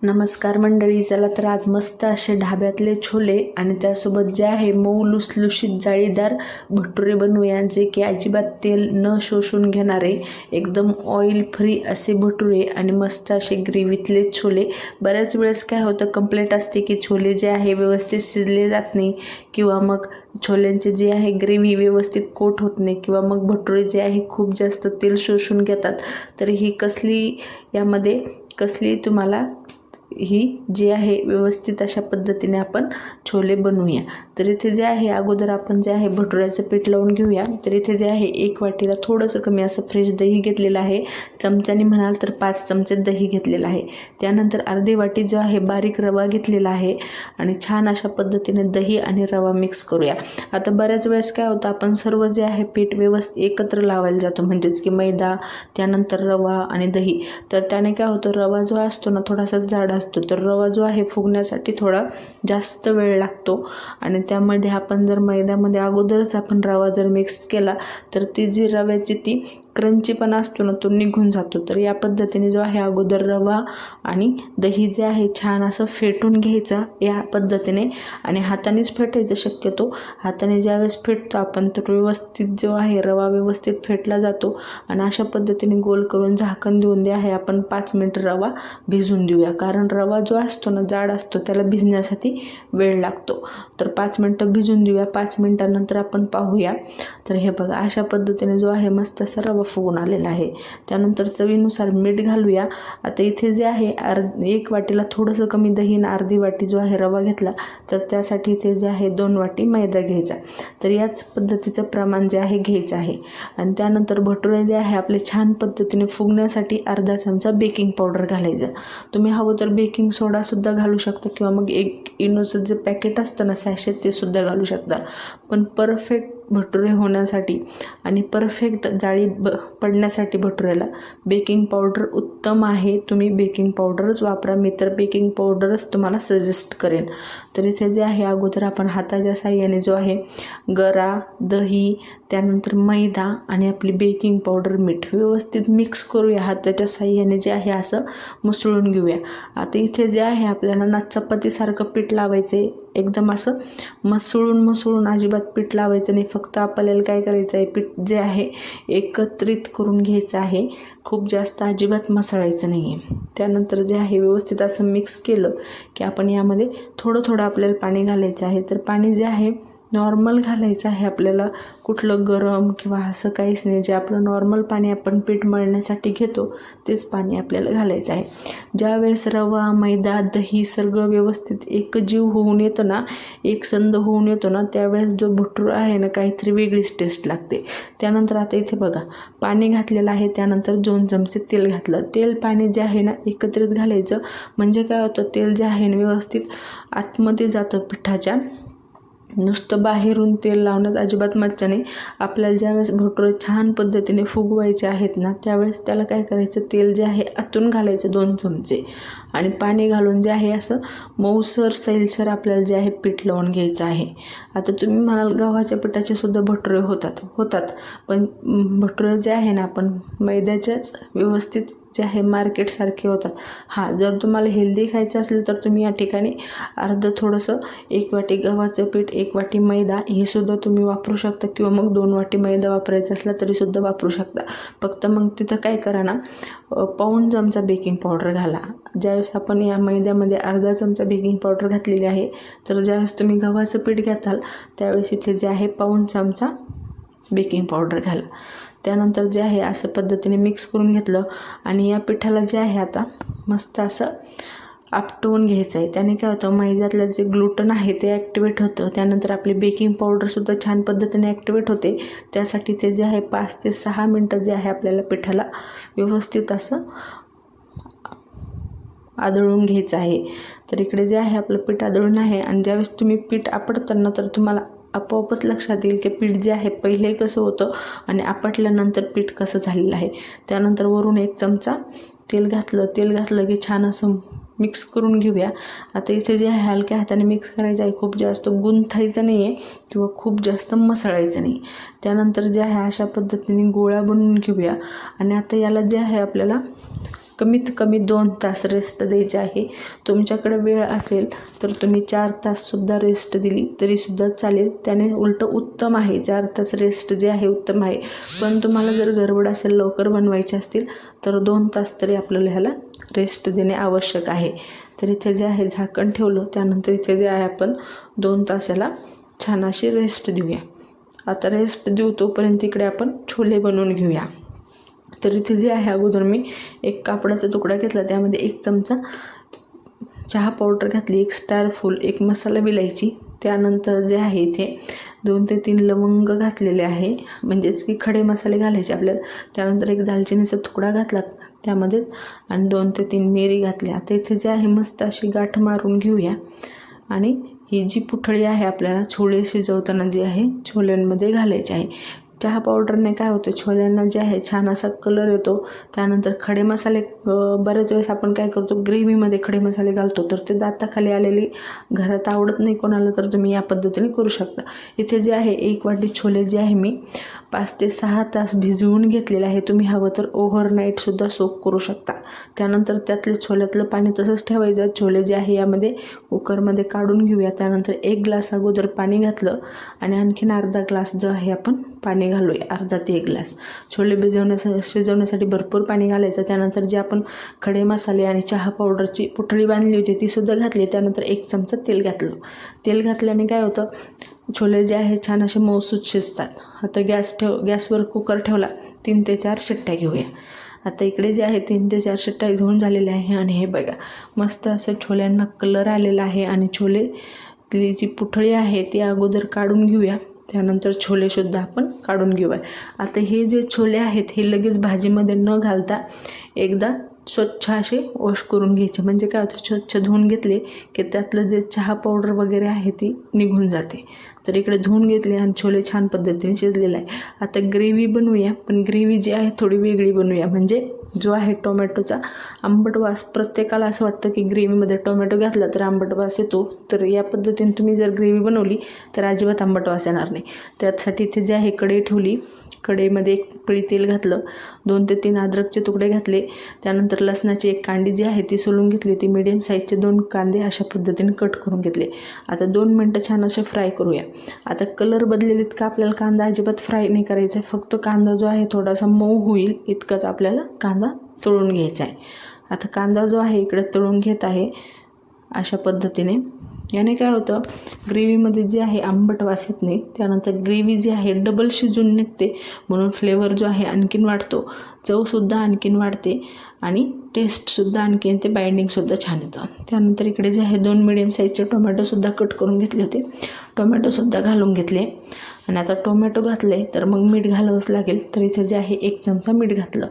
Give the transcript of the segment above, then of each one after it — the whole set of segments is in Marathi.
नमस्कार मंडळी. चला तर आज मस्त असे ढाब्यातले छोले आणि त्यासोबत जे आहे मऊ लुसलुशीत जाळीदार भटुरे बनवूया, जे की अजिबात तेल न शोषून घेणारे एकदम ऑइल फ्री असे भटुरे आणि मस्त असे ग्रेव्हीतले छोले. बऱ्याच वेळेस काय होतं, कंप्लेंट असते की छोले जे आहे व्यवस्थित शिजले जात नाही किंवा मग छोल्यांचे जे आहे ग्रेव्ही व्यवस्थित कोट होत नाही किंवा मग भटुरे जे आहे खूप जास्त तेल शोषून घेतात. तर ही यामध्ये कसली तुम्हाला ही जी आहे व्यवस्थित अशा पद्धतीने आपण छोले बनवूया. तर इथे जे आहे अगोदर आपण जे आहे भटुऱ्याचं पीठ लावून घेऊया. तर इथे जे आहे 1 वाटीला थोडंसं कमी असं फ्रेश दही घेतलेलं आहे. चमच्याने म्हणाल तर 5 चमचे दही घेतलेलं आहे. त्यानंतर अर्धी वाटी जो आहे बारीक रवा घेतलेला आहे आणि छान अशा पद्धतीने दही आणि रवा मिक्स करूया. आता बऱ्याच वेळेस काय होतं, आपण सर्व जे आहे पीठ व्यवस्थित एकत्र लावायला जातो, म्हणजेच की मैदा, त्यानंतर रवा आणि दही. तर त्याने काय होतं, रवा जो असतो ना थोडासा जाड असतो, तर रवा जो आहे फुगण्यासाठी थोडा जास्त वेळ लागतो आणि त्यामध्ये आपण जर मैद्यामध्ये अगोदरच आपण रवा जर मिक्स केला तर ती जी रव्याची ती क्रंचीपणा असतो ना तो निघून जातो. तर या पद्धतीने जो आहे अगोदर रवा आणि दही जे आहे छान असं फेटून घ्यायचं या पद्धतीने आणि हातानेच फेटायचं शक्यतो. हाताने ज्यावेळेस फेटतो आपण तर व्यवस्थित जो आहे रवा व्यवस्थित फेटला जातो आणि अशा पद्धतीने गोल करून झाकण देऊन जे आहे आपण 5 मिनिट रवा भिजून देऊया. कारण रवा जो असतो ना जाड असतो, त्याला भिजण्यासाठी वेळ लागतो. तर 5 मिनिटं भिजून देऊया. 5 मिनिटांनंतर आपण पाहूया. तर हे बघा, अशा पद्धतीने जो आहे मस्त असा रवा फुगून आलेला आहे. त्यानंतर चवीनुसार मीठ घालूया. आता इथे जे आहे 1 वाटीला थोडंसं कमी दही आणि अर्धी वाटी जो आहे रवा घेतला, तर त्यासाठी इथे जे आहे 2 वाटी मैदा घ्यायचा. तर याच पद्धतीचं प्रमाण जे आहे घ्यायचं आहे. आणि त्यानंतर भटुरे जे आहे आपले छान पद्धतीने फुगण्यासाठी अर्धा चमचा बेकिंग पावडर घालायचं. तुम्ही हवं तर बेकिंग सोडासुद्धा घालू शकता किंवा मग एक इनोचं जे पॅकेट असतं ना सॅशेट, ते सुद्धा घालू शकता. पण परफेक्ट भटुरे होण्यासाठी आणि परफेक्ट जाळी पडण्यासाठी भटुऱ्याला बेकिंग पावडर उत्तम आहे. तुम्ही बेकिंग पावडरच वापरा. मी तर बेकिंग पावडरच तुम्हाला सजेस्ट करेन. तर इथे जे आहे अगोदर आपण हाताच्या साहाय्याने जो आहे गरा, दही, त्यानंतर मैदा आणि आपली बेकिंग पावडर, मीठ व्यवस्थित मिक्स करूया. हाताच्या साहाय्याने जे आहे असं मिसळून घेऊया. आता इथे जे आहे आपल्याला ना चपातीसारखं पीठ लावायचं आहे. एकदम असं मसळून अजिबात पीठ लावायचं नाही. फक्त आपल्याला काय करायचं आहे, पीठ जे आहे एकत्रित करून घ्यायचं आहे. खूप जास्त अजिबात मसळायचं नाही आहे. त्यानंतर जे आहे व्यवस्थित असं मिक्स केलं की आपण यामध्ये थोडं आपल्याला पाणी घालायचं आहे. तर पाणी जे आहे नॉर्मल घालायचं आहे आपल्याला, कुठलं गरम किंवा असं काहीच नाही. जे आपलं नॉर्मल पाणी आपण पीठ मळण्यासाठी घेतो तेच पाणी आपल्याला घालायचं आहे. ज्यावेळेस रवा, मैदा, दही सगळं व्यवस्थित एकजीव होऊन येतं ना, एकसंध होऊन येतो ना, त्यावेळेस जो भटुरा आहे ना काहीतरी वेगळीच टेस्ट लागते. त्यानंतर आता इथे बघा पाणी घातलेलं आहे. त्यानंतर 2 चमचे तेल घातलं. तेल पाणी जे आहे ना एकत्रित घालायचं. म्हणजे काय होतं, तेल जे आहे ना व्यवस्थित आतमध्ये जातं पिठाच्या. नुसतं बाहेरून तेल लावण्यात अजिबात मज्जा नाही. आपल्याला ज्यावेळेस भटुरे छान पद्धतीने फुगवायचे आहेत ना, त्यावेळेस त्याला काय करायचं, तेल जे आहे आतून घालायचं 2 चमचे आणि पाणी घालून जे आहे असं मऊसर सैलसर आपल्याला जे आहे पीठ लावून घ्यायचं आहे. आता तुम्ही म्हणाल गव्हाच्या पिठाचे सुद्धा भटुरे होतात, पण भटुरे जे आहे ना आपण मैद्याच्याच व्यवस्थित जे आहे मार्केटसारखे होतात. हां, जर तुम्हाला हेल्दी खायचं असेल तर तुम्ही या ठिकाणी थोडंसं 1 वाटी गव्हाचं पीठ, 1 वाटी मैदा हे सुद्धा तुम्ही वापरू शकता किंवा मग 2 वाटी मैदा वापरायचा असला तरीसुद्धा वापरू शकता. फक्त मग तिथं काय करा ना, पाऊण चमचा बेकिंग पावडर घाला. ज्यावेळेस आपण या मैद्यामध्ये अर्धा चमचा बेकिंग पावडर घातलेली आहे, तर ज्यावेळेस तुम्ही गव्हाचं पीठ घ्याल त्यावेळेस इथे जे आहे पाऊण चमचा बेकिंग पावडर घाला. त्यानंतर जे आहे असं पद्धतीने मिक्स करून घेतलं आणि या पिठाला जे आहे आता मस्त असं आपटवून घ्यायचं आहे. त्याने काय होतं, मैद्यातलं जे ग्लुटन आहे ते ॲक्टिवेट होतं. त्यानंतर आपली बेकिंग पावडरसुद्धा छान पद्धतीने ॲक्टिवेट होते. त्यासाठी ते जे आहे 5 ते 6 मिनटं जे आहे आपल्याला पिठाला व्यवस्थित असं आदळून घ्यायचं आहे. तर इकडे जे आहे आपलं पीठ आदळून आहे आणि ज्यावेळेस तुम्ही पीठ आपटताना तर तुम्हाला आपोआपच लक्षात येईल की पीठ जे आहे पहिले कसं होतं आणि आपटल्यानंतर पीठ कसं झालेलं आहे. त्यानंतर वरून 1 चमचा तेल घातलं की छान असं मिक्स करून घेऊया. आता इथे जे आहे हलक्या हाताने मिक्स करायचं आहे. खूप जास्त गुंथायचं नाही आहे किंवा खूप जास्त मसळायचं नाही. त्यानंतर जे आहे अशा पद्धतीने गोळा बनवून घेऊया आणि आता याला जे आहे आपल्याला कमीत कमी 2 तास रेस्ट द्यायची आहे. तुमच्याकडे वेळ असेल तर तुम्ही 4 ताससुद्धा रेस्ट दिली तरीसुद्धा चालेल, त्याने उलटं उत्तम आहे. 4 तास रेस्ट जे आहे उत्तम आहे. पण तुम्हाला जर गडबड असेल, लवकर बनवायचे असतील तर 2 तास तरी आपल्याला ह्याला रेस्ट देणे आवश्यक आहे. तर इथे जे आहे झाकण ठेवलं, त्यानंतर इथे जे आहे आपण 2 तास याला छान अशी रेस्ट देऊया. आता रेस्ट देऊ तोपर्यंत इकडे आपण छोले बनवून घेऊया. तर इथे जे आहे अगोदर मी एक कापडाचा तुकडा घेतला, त्यामध्ये 1 चमचा चहा पावडर घातली, 1 स्टार फूल, 1 मसाला विलायची, त्यानंतर जे आहे इथे 2 ते 3 लवंग घातलेले आहे, म्हणजेच की खडे मसाले घालायचे आपल्याला. त्यानंतर 1 दालचिनीचा तुकडा घातला त्यामध्येच आणि 2 ते 3 मिरी घातल्या. आता इथे जे आहे मस्त अशी गाठ मारून घेऊया. आणि ही जी पुठळी आहे आपल्याला छोले शिजवताना जी आहे छोल्यांमध्ये घालायची आहे. चहा पावडरने काय होतं, छोल्यांना जे आहे छान असा कलर येतो. त्यानंतर खडे मसाले बऱ्याच वेळेस आपण काय करतो, ग्रेव्हीमध्ये खडे मसाले घालतो तर ते दाताखाली आलेली घरात आवडत नाही कोणाला, तर तुम्ही या पद्धतीने करू शकता. इथे जे आहे 1 वाटी छोले जे आहे मी 5 ते 6 तास भिजवून घेतलेले आहे. तुम्ही हवं तर ओव्हरनाईटसुद्धा सोक करू शकता. त्यानंतर त्यातले छोल्यातलं पाणी तसंच ठेवायचं. छोले जे आहे यामध्ये कुकरमध्ये काढून घेऊया. त्यानंतर 1 ग्लास अगोदर पाणी घातलं आणि आणखीन अर्धा ग्लास जो आहे आपण पाणी घालूया, अर्धा ते 1 ग्लास. छोले शिजवण्यासाठी भरपूर पाणी घालायचं. त्यानंतर जे आपण खडे मसाले आणि चहा पावडरची पुठळी बांधली होती तीसुद्धा घातली. त्यानंतर 1 चमचा तेल घातलं. तेल घातल्याने काय होतं, छोले जे आहे छान असे मऊसूत शिजतात. आता गॅसवर कुकर ठेवला, 3 ते 4 शिट्ट्या घेऊया. आता इकडे जे आहे 3 ते 4 शिट्ट्या घेऊन झालेल्या आहे आणि हे बघा मस्त असं छोल्यांना कलर आलेला आहे. आणि छोलेतली जी पुठळी आहे ती अगोदर काढून घेऊया, त्यानंतर छोलेसुद्धा आपण काढून घेऊया. आता हे जे छोले आहेत हे लगेच भाजीमध्ये न घालता एकदा स्वच्छ असे वॉश करून घ्यायचे. म्हणजे काय होतं, स्वच्छ धुवून घेतले की त्यातलं जे चहा पावडर वगैरे आहे ती निघून जाते. तर इकडे धुवून घेतले आणि छोले छान पद्धतीने शिजलेला आहे. आता ग्रेव्ही बनवूया, पण ग्रेव्ही जी आहे थोडी वेगळी बनवूया. म्हणजे जो आहे टोमॅटोचा आंबट वास, प्रत्येकाला असं वाटतं की ग्रेव्हीमध्ये टोमॅटो घातला तर आंबट वास येतो. तर या पद्धतीने तुम्ही जर ग्रेव्ही बनवली तर अजिबात आंबट वास येणार नाही. त्यासाठी इथे जे आहे कढई ठेवली, कढईमध्ये 1 पळी तेल घातलं, 2 ते 3 अद्रकचे तुकडे घातले. त्यानंतर लसणाची 1 कांडी जी आहे ती सोलून घेतली होती. मीडियम साईजचे 2 कांदे अशा पद्धतीने कट करून घेतले. आता 2 मिनटं छान असे फ्राय करूया. आता कलर बदलेल इतका आपल्याला कांदा अजिबात फ्राय नाही करायचा आहे. फक्त कांदा जो आहे थोडासा मऊ होईल इतकाच आपल्याला कांदा तळून घ्यायचा आहे. आता कांदा जो आहे इकडे तळून घेत आहे अशा पद्धतीने. याने काय होतं, ग्रेव्हीमध्ये जे आहे आंबट वास येत नाही. त्यानंतर ग्रेव्ही जी आहे डबल शिजून निघते, म्हणून फ्लेवर जो आहे आणखीन वाढतो, चवसुद्धा आणखीन वाढते आणि टेस्टसुद्धा आणखीन ते बाइंडिंगसुद्धा छान येतं. त्यानंतर इकडे जे आहे 2 मिडियम साईजचे टोमॅटोसुद्धा कट करून घेतले होते, टोमॅटोसुद्धा घालून घेतले. आणि आता टोमॅटो घातले तर मग मीठ घालावंच लागेल. तर इथे जे आहे 1 चमचा मीठ घातलं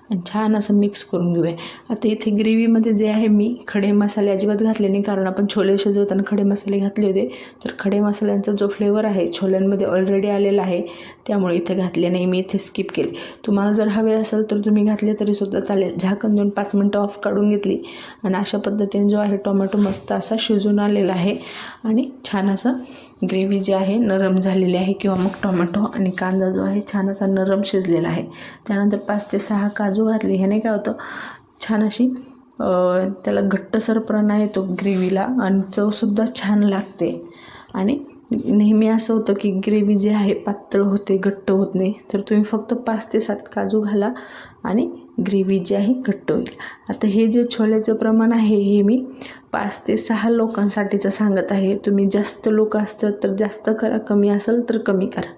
आणि छान असं मिक्स करून घेऊया. आता इथे ग्रेव्हीमध्ये जे आहे मी खडे मसाले अजिबात घातले नाही, कारण आपण छोले शिजवताना खडे मसाले घातले होते. तर खडे मसाल्यांचा जो फ्लेवर आहे छोल्यांमध्ये ऑलरेडी आलेला आहे, त्यामुळे इथे घातले नाही, मी इथे स्किप केले. तुम्हाला जर हवे असेल तर तुम्ही घातले तरीसुद्धा चालेल. झाकण देऊन 5 मिनटं ऑफ काढून घेतली आणि अशा पद्धतीने जो आहे टोमॅटो मस्त असा शिजून आलेला आहे आणि छान असं ग्रेव्ही जी आहे नरम झालेली आहे, किंवा मग टोमॅटो आणि कांदा जो आहे छान असा नरम शिजलेला आहे. त्यानंतर 5 ते 6 काजू घातले. ह्याने काय होतं, छान अशी त्याला घट्टसरपणा येतो ग्रेव्हीला आणि चवसुद्धा छान लागते. आणि नेहमी असं होतं की ग्रेव्ही जी आहे पातळ होते, घट्ट होत नाही. तर तुम्ही फक्त 5 ते 7 काजू घाला आणि ग्रेव्ही जी आहे घट्ट होईल. आता हे जे छोल्याचं प्रमाण आहे हे मी 5 ते 6 लोकांसाठीचं सांगत आहे. तुम्ही जास्त लोक असतात तर जास्त करा, कमी असेल तर कमी करा.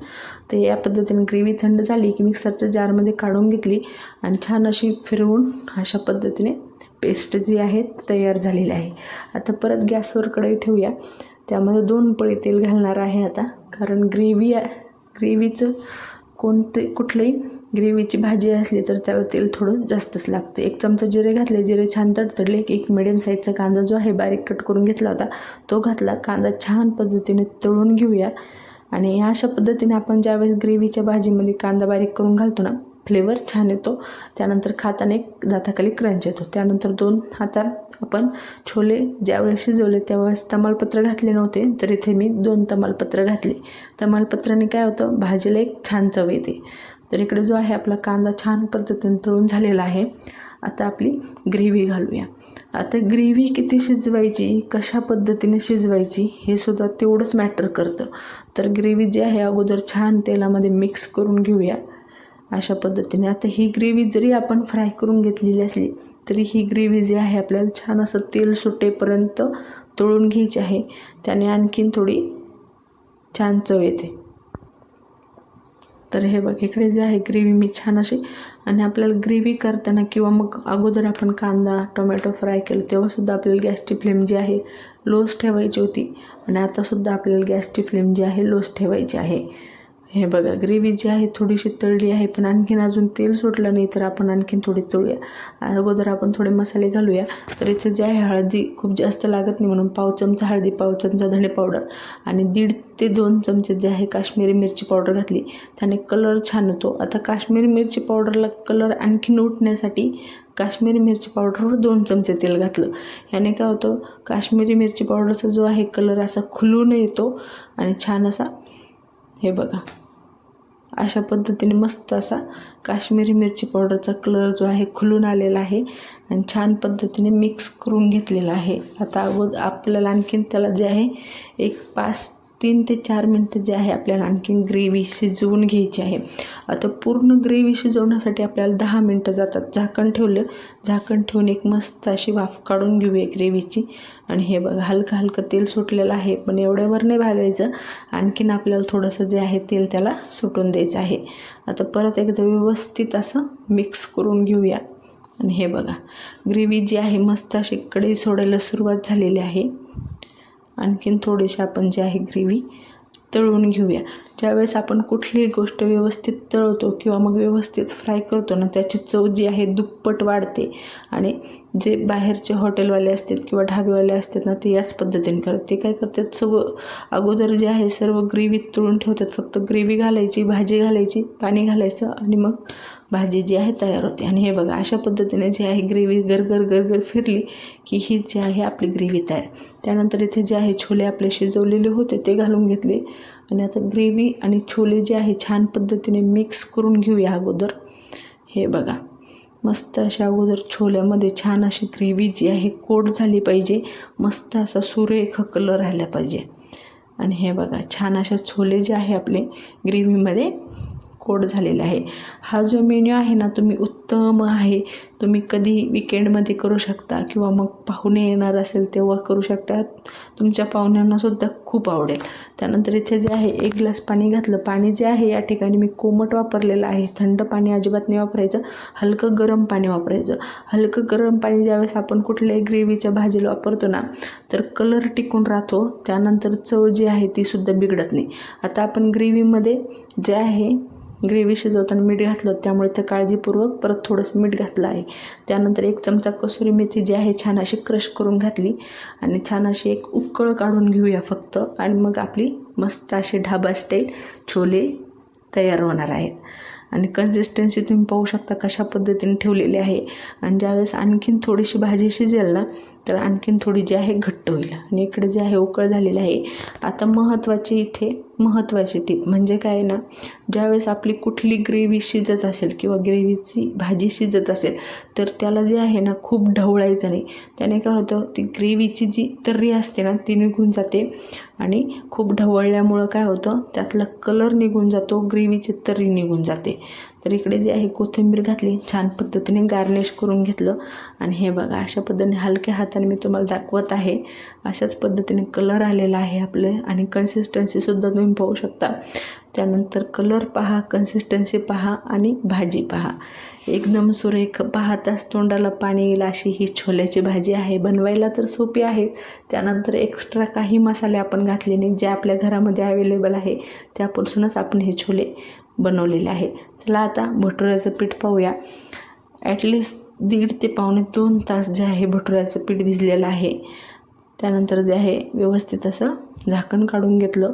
तर या पद्धतीने ग्रेव्ही थंड झाली की मिक्सरच्या जारमध्ये काढून घेतली आणि छान अशी फिरवून अशा पद्धतीने पेस्ट जी आहे तयार झालेली आहे. आता परत गॅसवर कढई ठेवूया, त्यामध्ये 2 पळी तेल घालणार आहे आता, कारण ग्रेव्हीचं कुठलीही ग्रेव्हीची भाजी असली तर त्याला तेल थोडं जास्तच लागते. 1 चमचा जिरे घातले, जिरे छान तडतडले की 1 मिडियम साईजचा कांदा जो आहे बारीक कट करून घेतला होता तो घातला. कांदा छान पद्धतीने तळून घेऊया. आणि अशा पद्धतीने आपण ज्यावेळेस ग्रेव्हीच्या भाजीमध्ये कांदा बारीक करून घालतो ना, फ्लेवर छान येतो. त्यानंतर खाताना एक दाताखाली क्रंच येतो. त्यानंतर 2 हातात आपण छोले ज्यावेळेस शिजवले त्यावेळेस तमालपत्र घातले नव्हते, तर इथे मी 2 तमालपत्र घातले. तमालपत्राने काय होतं, भाजीला एक छान चव येते. तर इकडे जो आहे आपला कांदा छान पद्धतीने तळून झालेला आहे. आता आपली ग्रेव्ही घालूया. आता ग्रेव्ही किती शिजवायची, कशा पद्धतीने शिजवायची हे सुद्धा तेवढंच मॅटर करतं. तर ग्रेव्ही जी आहे अगोदर छान तेलामध्ये मिक्स करून घेऊया अशा पद्धतीने. आता ही ग्रेव्ही जरी आपण फ्राय करून घेतलेली असली तरी ही ग्रेव्ही जी आहे आपल्याला छान असं तेल सुटेपर्यंत तळून घ्यायची आहे. त्याने आणखीन थोडी छान चव येते. तर हे बघ, इकडे जे आहे ग्रेव्ही मी छान अशी, आणि आपल्याला ग्रेव्ही करताना किंवा मग अगोदर आपण कांदा टोमॅटो फ्राय केलं तेव्हासुद्धा आपल्याला गॅसची फ्लेम जी आहे लोच ठेवायची होती, आणि आतासुद्धा आपल्याला गॅसची फ्लेम जी आहे लोच ठेवायची आहे. हे बघा, ग्रेव्ही जी आहे थोडीशी तळली आहे, पण आणखीन अजून तेल सुटलं नाही, तर आपण आणखीन थोडी तळूया. अगोदर आपण थोडे मसाले घालूया. तर इथे जे आहे हळदी खूप जास्त लागत नाही म्हणून पाव चमचा हळदी, पाव चमचा धणे पावडर आणि 1.5 ते 2 चमचे जे आहे काश्मीरी मिरची पावडर घातली. त्याने कलर छान येतो. आता काश्मीरी मिरची पावडरला कलर आणखीन उठण्यासाठी काश्मीरी मिरची पावडरवर 2 चमचे तेल घातलं. याने काय होतं, काश्मीरी मिरची पावडरचा जो आहे कलर असा खुलून येतो आणि छान असा, हे बघा अशा पद्धतीने मस्त असा काश्मीरी मिरची पावडरचा कलर जो आहे खुलून आलेला आहे आणि छान पद्धतीने मिक्स करून घेतलेला आहे. आता आपल्याला आणखीन त्याला जे आहे 3 ते 4 मिनटं जे आहे आपल्याला आणखीन ग्रेव्ही शिजवून घ्यायची आहे. आता पूर्ण ग्रेव्ही शिजवण्यासाठी आपल्याला 10 मिनटं जातात. झाकण ठेवून एक मस्त अशी वाफ काढून घेऊया ग्रेव्हीची. आणि हे बघा, हलकं हलकं तेल सुटलेलं आहे, पण एवढ्यावर नाही भाजायचं. आणखीन आपल्याला थोडंसं जे आहे तेल त्याला सुटून द्यायचं आहे. आता परत एकदा व्यवस्थित असं मिक्स करून घेऊया. आणि हे बघा, ग्रेव्ही जी आहे मस्त अशी कढई सोडायला सुरुवात झालेली आहे. आणखीन थोडीशी आपण जे आहे ग्रेव्ही तळून घेऊया. ज्यावेळेस आपण कुठलीही गोष्ट व्यवस्थित तळतो किंवा मग व्यवस्थित फ्राय करतो ना, त्याची चव जी आहे दुप्पट वाढते. आणि जे बाहेरचे हॉटेलवाले असतात किंवा ढाबेवाले असतात ना, ते याच पद्धतीने करतात. ते काय करतात, सगळं अगोदर जे आहे सर्व ग्रेव्ही तळून ठेवतात. फक्त ग्रेव्ही घालायची, भाजी घालायची, पाणी घालायचं आणि मग भाजी जी आहे तयार होते. आणि हे बघा, अशा पद्धतीने जी आहे ग्रेव्ही गरगर फिरली की ही जी आहे आपली ग्रेव्ही तयार. त्यानंतर इथे जे आहे छोले आपले शिजवलेले होते ते घालून घेतले. आणि आता ग्रेव्ही आणि छोले जे आहे छान पद्धतीने मिक्स करून घेऊया अगोदर. हे बघा, मस्त अशा अगोदर छोल्यामध्ये छान अशी ग्रेव्ही जी आहे कोट झाली पाहिजे. मस्त असा सुरेख कलर आला पाहिजे. आणि हे बघा, छान अशा छोले जे आहे आपले ग्रेव्हीमध्ये कोट झालेला आहे. हा जो मेन्यू आहे ना, तुम्ही उत्तम आहे. तुम्ही कधी विकेंडमध्ये करू शकता किंवा मग पाहुणे येणार असेल तेव्हा करू शकता. तुमच्या पाहुण्यांनासुद्धा खूप आवडेल. त्यानंतर इथे जे आहे 1 ग्लास पाणी घातलं. पाणी जे आहे या ठिकाणी मी कोमट वापरलेलं आहे. थंड पाणी अजिबात नाही वापरायचं, हलकं गरम पाणी वापरायचं. हलकं गरम पाणी ज्यावेळेस आपण कुठल्याही ग्रेव्हीच्या भाजीला वापरतो ना, तर कलर टिकून राहतो. त्यानंतर चव जी आहे तीसुद्धा बिघडत नाही. आता आपण ग्रेव्हीमध्ये जे आहे ग्रेव्ही शिजवताना मीठ घातलं, त्यामुळे त्या काळजीपूर्वक परत थोडंसं मीठ घातलं आहे. त्यानंतर 1 चमचा कसुरी मेथी जी आहे छान अशी क्रश करून घातली आणि छान अशी एक उकळ काढून घेऊया फक्त. आणि मग आपली मस्त अशी ढाबा स्टाईल छोले तयार होणार आहेत. आणि कन्सिस्टन्सी तुम्ही पाहू शकता कशा पद्धतीने ठेवलेली आहे. आणि ज्यावेळेस आणखीन थोडीशी भाजी शिजेल ना, तर आणखीन थोडी जी आहे घट्ट होईल. आणि इकडे जे आहे उकळ झालेली आहे. आता महत्त्वाची टीप म्हणजे काय ना, ज्यावेळेस आपली कुठली ग्रेव्ही शिजत असेल किंवा ग्रेव्हीची भाजी शिजत असेल तर त्याला जे आहे ना खूप ढवळायचं नाही. त्याने काय होतं, ती ग्रेव्हीची जी तर्री असते ना ती निघून जाते. आणि खूप ढवळल्यामुळं काय होतं, त्यातला कलर निघून जातो, ग्रेव्हीची तर्री निघून जाते. तर इकडे जे आहे कोथिंबीर घातली, छान पद्धतीने गार्निश करून घेतलं. आणि हे बघा, अशा पद्धतीने हलक्या हाताने मी तुम्हाला दाखवत आहे. अशाच पद्धतीने कलर आलेला आहे आपलं. आणि कन्सिस्टन्सीसुद्धा तुम्ही पाहू शकता. त्यानंतर कलर पहा, कन्सिस्टन्सी पहा आणि भाजी पहा, एकदम सुरेख. पाहताच तोंडाला पाणी येईल अशी ही छोल्याची भाजी आहे. बनवायला तर सोपी आहे. त्यानंतर एक्स्ट्रा काही मसाले आपण घातले नाही, जे आपल्या घरामध्ये अवेलेबल आहे त्यापासूनच आपण हे छोले बनवलेले आहे. चला आता भटुऱ्याचं पीठ पाहूया. ॲटलिस्ट 1.5 ते पावणे 2 तास जे आहे भटुऱ्याचं पीठ भिजलेलं आहे. त्यानंतर जे आहे व्यवस्थित असं झाकण काढून घेतलं.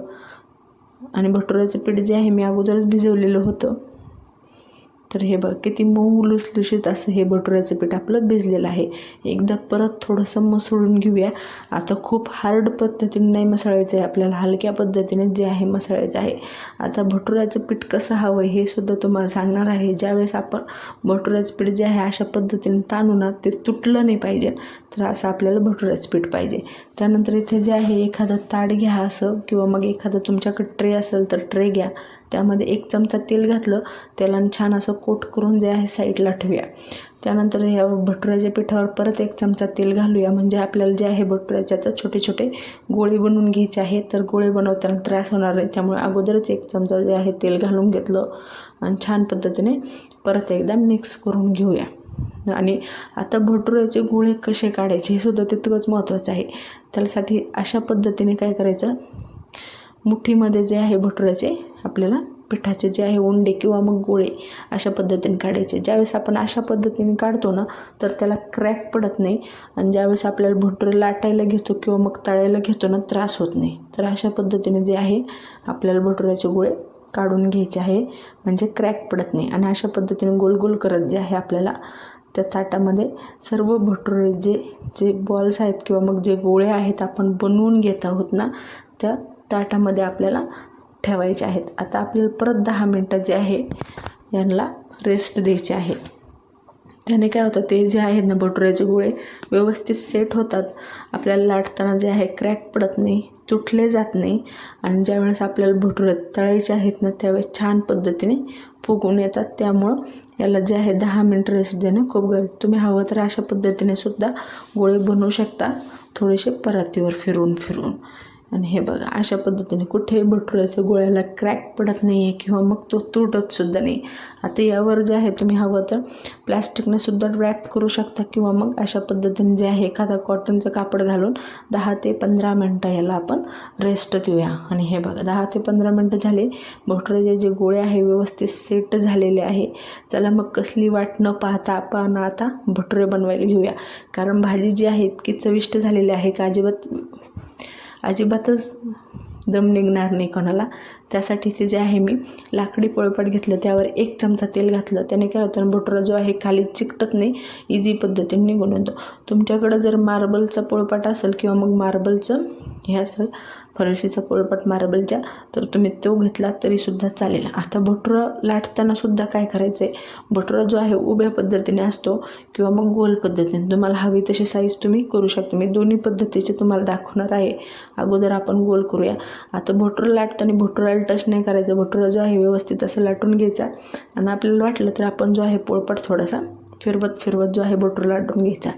आणि भटुऱ्याचं पीठ जे आहे मी अगोदरच भिजवलेलं होतं. तर हे बघा किती मऊ लुसलुशीत असं हे भटुऱ्याचं पीठ आपलं भिजलेलं आहे. एकदा परत थोडंसं मसळून घेऊया. आता खूप हार्ड पद्धतीने नाही मसळायचं आहे आपल्याला, हलक्या पद्धतीने जे आहे मसळायचं आहे. आता भटुऱ्याचं पीठ कसं हवं हे सुद्धा तुम्हाला सांगणार आहे. ज्यावेळेस आपण भटुऱ्याचं पीठ जे आहे अशा पद्धतीने ताणू ना, ते तुटलं नाही पाहिजे, तर असं आपल्याला भटुऱ्याचं पीठ पाहिजे. त्यानंतर इथे जे आहे एखादं ताट घ्या असं, किंवा मग एखादं तुमच्याकडे ट्रे असेल तर ट्रे घ्या. त्यामध्ये 1 चमचा तेल घातलं, त्याला छान असं कोट करून जे आहे साईडला ठेवूया. त्यानंतर या भटुऱ्याच्या पिठावर परत 1 चमचा तेल घालूया. म्हणजे आपल्याला जे आहे भटुऱ्याचे आता छोटे छोटे गोळे बनवून घ्यायचे आहेत. तर गोळे बनवताना त्रास होणार नाही, त्यामुळे अगोदरच 1 चमचा जे आहे तेल घालून घेतलं आणि छान पद्धतीने परत एकदा मिक्स करून घेऊया. आणि आता भटुऱ्याचे गोळे कसे काढायचे हे सुद्धा तितकंच महत्त्वाचं आहे. त्यासाठी अशा पद्धतीने काय करायचं, मुठीमध्ये जे आहे भटुऱ्याचे आपल्याला पिठाचे जे आहे उंडे किंवा मग गोळे अशा पद्धतीने काढायचे. ज्यावेळेस आपण अशा पद्धतीने काढतो ना, तर त्याला क्रॅक पडत नाही आणि ज्यावेळेस आपल्याला भटुरे लाटायला घेतो किंवा मग तळायला घेतो ना, त्रास होत नाही. तर अशा पद्धतीने जे आहे आपल्याला भटुऱ्याचे गोळे काढून घ्यायचे आहे, म्हणजे क्रॅक पडत नाही. आणि अशा पद्धतीने गोल गोल करत जे आहे आपल्याला त्या ताटामध्ये सर्व भटुरे जे बॉल्स आहेत किंवा मग जे गोळे आहेत आपण बनवून घेत आहोत ना, त्या ताटामध्ये आपल्याला ठेवायचे आहेत. आता आपल्याला परत 10 मिनटं जे आहे यांना रेस्ट द्यायचे आहे. त्याने काय होतं, ते जे आहेत ना भटुऱ्याचे गोळे व्यवस्थित सेट होतात. आपल्याला लाटताना जे आहे क्रॅक पडत नाही, तुटले जात नाही. आणि ज्यावेळेस आपल्याला भटुरे तळायचे आहेत ना, त्यावेळेस छान पद्धतीने फुगून येतात. त्यामुळं याला जे आहे 10 मिनिट रेस्ट देणं खूप गरजेचं. तुम्ही हवं तर अशा पद्धतीने सुद्धा गोळे बनवू शकता, थोडेसे परातीवर फिरून. आणि हे बघा अशा पद्धतीने कुठेही भटुऱ्याच्या गोळ्याला क्रॅक पडत नाही आहे किंवा मग तो तुटतसुद्धा नाही. आता यावर जे आहे तुम्ही हवं तर प्लॅस्टिकने सुद्धा रॅप करू शकता, किंवा मग अशा पद्धतीने जे आहे एखादा कॉटनचं कापड घालून 10 ते 15 मिनटं याला आपण रेस्ट देऊया. आणि हे बघा 10 ते 15 मिनटं झाले, भटुऱ्याचे जे गोळे आहे व्यवस्थित सेट झालेले आहे. चला मग कसली वाट न पाहता आपण आता भटुरे बनवायला घेऊया. कारण भाजी जी आहे इतकी चविष्ट झालेली आहे का अजिबातच दम निघणार नाही कोणाला. त्यासाठी ते जे आहे मी लाकडी पोळपाट घेतलं, त्यावर 1 चमचा तेल घातलं. त्याने काय होतं, भटुरा जो आहे खाली चिकटत नाही, इझी पद्धतीने निघून येतो. तुमच्याकडं जर मार्बलचा पोळपाट असेल किंवा मग मार्बलचं हे असेल फरशीचा पोळपाट मार्बलच्या, तर तुम्ही तो घेतला तरीसुद्धा चालेल. आता भटुरा लाटताना सुद्धा काय करायचं आहे, भटुरा जो आहे उभ्या पद्धतीने असतो किंवा मग गोल पद्धतीने, तुम्हाला हवी तशी साईज तुम्ही करू शकता. मी दोन्ही पद्धतीचे तुम्हाला दाखवणार आहे. अगोदर आपण गोल करूया. आता भटुरा लाटताना भटुराला टच नाही करायचं. भटुरा जो आहे व्यवस्थित असं लाटून घ्यायचा आणि आपल्याला वाटलं तर आपण जो आहे पोळपाट थोडासा फिरवत जो आहे भटुरा लाटून घ्यायचा.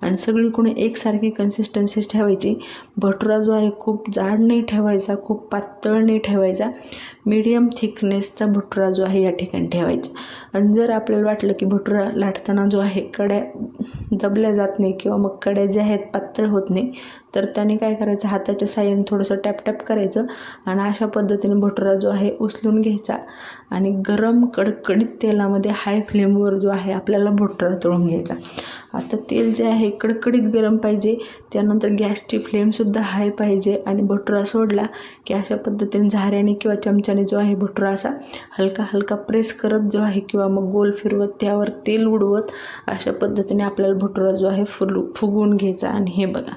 आणि सगळीकडून एकसारखी कन्सिस्टन्सी ठेवायची. भटुरा जो आहे खूप जाड नाही ठेवायचा, खूप पातळ नाही ठेवायचा, मीडियम थिकनेसचा भटुरा जो आहे या ठिकाणी ठेवायचा. आणि जर आपल्याला वाटलं की भटुरा लाटताना जो आहे कड्या दबल्या जात नाही किंवा मग कड्या ज्या आहेत पातळ होत नाही, तर त्याने काय करायचं, हाताच्या साहाय्याने थोडंसं टॅप करायचं आणि अशा पद्धतीने भटुरा जो आहे उचलून घ्यायचा आणि गरम कडकडीत तेलामध्ये हाय फ्लेमवर जो आहे आपल्याला भटुरा तळून घ्यायचा. आता तेल जे आहे कडकडीत गरम पाहिजे, त्यानंतर गॅसची फ्लेमसुद्धा हाय पाहिजे. आणि भटुरा सोडला की अशा पद्धतीने झाऱ्याने किंवा चमच्याने जो आहे भटुरा असा हलका प्रेस करत जो आहे किंवा मग गोल फिरवत त्यावर तेल उडवत अशा पद्धतीने आपल्याला भटुरा जो आहे फुगवून घ्यायचा. आणि हे बघा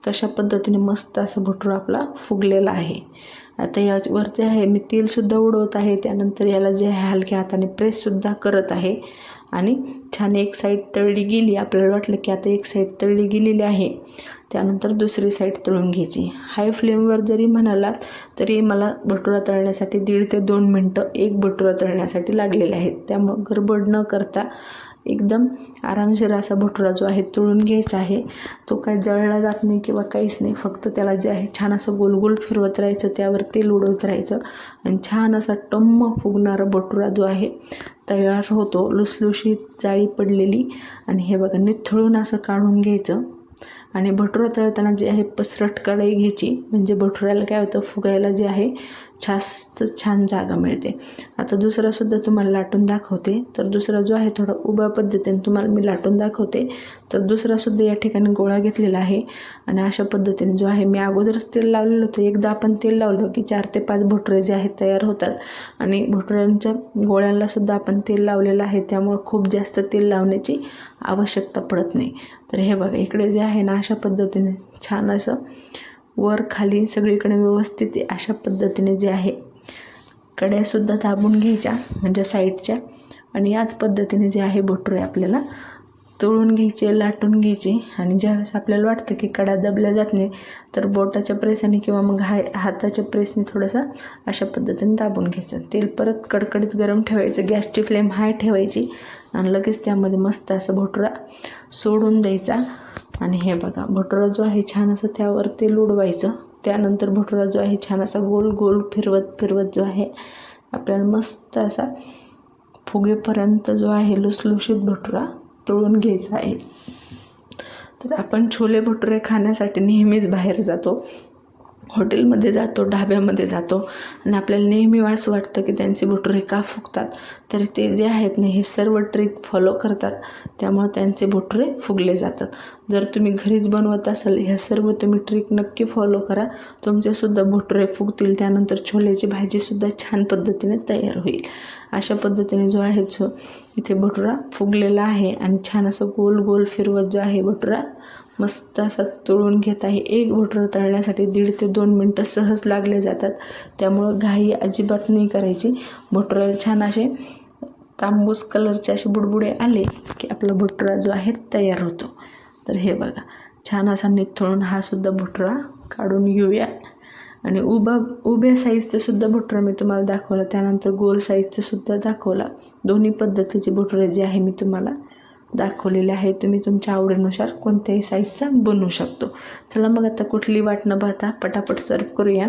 कशा पद्धतीने मस्त असं भटुरा आपला फुगलेला आहे. आता यावर जे आहे मी तेलसुद्धा उडवत आहे. त्यानंतर याला जे आहे हलक्या हाताने प्रेससुद्धा करत आहे आणि छान एक साईड तळली गेली. आपल्याला वाटलं की आता एक साईड तळली गेलेली आहे, त्यानंतर दुसरी साईड तळून घ्यायची. हाय फ्लेमवर जरी म्हणालात तरी मला भटुरा तळण्यासाठी 1.5 ते 2 मिनटं एक भटुरा तळण्यासाठी लागलेले आहेत. त्यामुळं गडबड न करता एकदम आरामशीर असा भटुरा जो आहे तळून घ्यायचा आहे. तो काय जळला जात नाही किंवा काहीच नाही, फक्त त्याला जे आहे छान असं गोल फिरवत राहायचं, त्यावर तेल उडवत राहायचं आणि छान असा टम्म फुगणारा भटुरा जो आहे तयार होतो, लुसलुशीत जाळी पडलेली. आणि हे बघा निथळून असं काढून घ्यायचं. आणि भटुरा तळताना जे आहे पसरट कढई घ्यायची, म्हणजे भटुऱ्याला काय होतं फुगायला जे आहे जास्त छान जागा मिळते. आता दुसरासुद्धा तुम्हाला लाटून दाखवते. तर दुसरा जो आहे थोडा उभ्या पद्धतीने तुम्हाला मी लाटून दाखवते. तर दुसरासुद्धा या ठिकाणी गोळा घेतलेला आहे आणि अशा पद्धतीने जो आहे मी अगोदरच तेल लावलेलं होतं. एकदा आपण तेल लावलं की 4 ते 5 भटुरे जे आहेत तयार होतात आणि भटुऱ्यांच्या गोळ्यांनासुद्धा आपण तेल लावलेलं आहे, त्यामुळे खूप जास्त तेल लावण्याची आवश्यकता पडत नाही. तर हे बघा इकडे जे आहे ना अशा पद्धतीने छान असं वर खाली सगळीकडे व्यवस्थित अशा पद्धतीने जे आहे कड्यासुद्धा दाबून घ्यायच्या म्हणजे साईडच्या आणि याच पद्धतीने जे आहे भटुरे आपल्याला तळून घ्यायचे, लाटून घ्यायचे. आणि ज्यावेळेस आपल्याला वाटतं की कडा दबल्या जात नाही तर बोटाच्या प्रेसने किंवा मग हाताच्या प्रेसने थोडंसं अशा पद्धतीने दाबून घ्यायचं. तेल परत कडकडीत गरम ठेवायचं, गॅसची फ्लेम हाय ठेवायची आणि लगेच त्यामध्ये मस्त असं भटुरा सोडून द्यायचा. आणि हे बघा भटुरा जो आहे छान असं त्यावर तेल उडवायचं. त्यानंतर भटुरा जो आहे छान असा गोल गोल फिरवत जो आहे आपल्याला मस्त असा फुगेपर्यंत जो आहे लुसलुशीत भटुरा तळून घ्यायचा आहे. तर आपण छोले भटुरे खाण्यासाठी नेहमीच बाहेर जातो, हॉटेलमध्ये जातो, ढाब्यामध्ये जातो आणि आपल्याला नेहमी असं वाटतं की त्यांचे भटुरे का फुगतात. तर ते जे आहेत ना हे सर्व ट्रिक फॉलो करतात, त्यामुळे त्यांचे भटुरे फुगले जातात. जर तुम्ही घरीच बनवत असाल ह्या सर्व तुम्ही ट्रिक नक्की फॉलो करा, तुमचेसुद्धा भटुरे फुगतील. त्यानंतर छोल्याची भाजीसुद्धा छान पद्धतीने तयार होईल. अशा पद्धतीने जो आहे इथे भटुरा फुगलेला आहे आणि छान असं गोल गोल फिरवत जो आहे भटुरा मस्त असा तळून घेत आहे. एक भटुरा तळण्यासाठी 1.5 ते 2 मिनटं सहज लागले जातात, त्यामुळं घाई अजिबात नाही करायची. भटुऱ्याला छान असे तांबूस कलरचे असे बुडबुडे आले की आपला भटुरा जो आहे तयार होतो. तर हे बघा छान असा निथळून हा सुद्धा भटुरा काढून घेऊया. आणि उभ्या साईजचं सुद्धा भटुरा मी तुम्हाला दाखवला, त्यानंतर गोल साईजचं सुद्धा दाखवला. दोन्ही पद्धतीचे भटुरे जे आहे मी तुम्हाला दाखवलेले आहे. तुम्ही तुमच्या आवडीनुसार कोणत्याही साईजचा बनवू शकतो. चला मग आता कुठली वाट न पाहता पटापट सर्व करूया.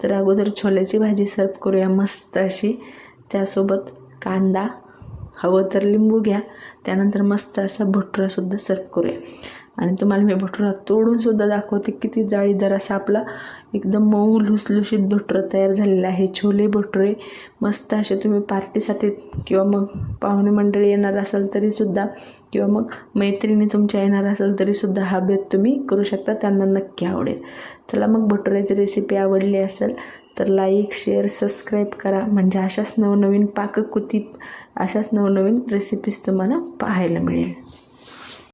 तर अगोदर छोल्याची भाजी सर्व करूया मस्त अशी, त्यासोबत कांदा, हवं तर लिंबू घ्या. त्यानंतर मस्त असा भटुरासुद्धा सर्व करूया. आणि तुम्हाला मी भटुरा तोडूनसुद्धा दाखवते. किती जाळीदार असा आपला एकदम मऊ लुसलुशीत भटुरा तयार झालेला आहे. छोले भटुरे मस्त असे तुम्ही पार्टीसाठी किंवा मग पाहुणे मंडळी येणार असाल तरीसुद्धा किंवा मग मैत्रिणी तुमच्या येणार असेल तरीसुद्धा हा बेत तुम्ही करू शकता, त्यांना नक्की आवडेल. चला मग भटुऱ्याची रेसिपी आवडली असेल तर लाईक, शेअर, सबस्क्राईब करा, म्हणजे अशाच नवनवीन पाककृती, अशाच नवनवीन रेसिपीज तुम्हाला पाहायला मिळेल.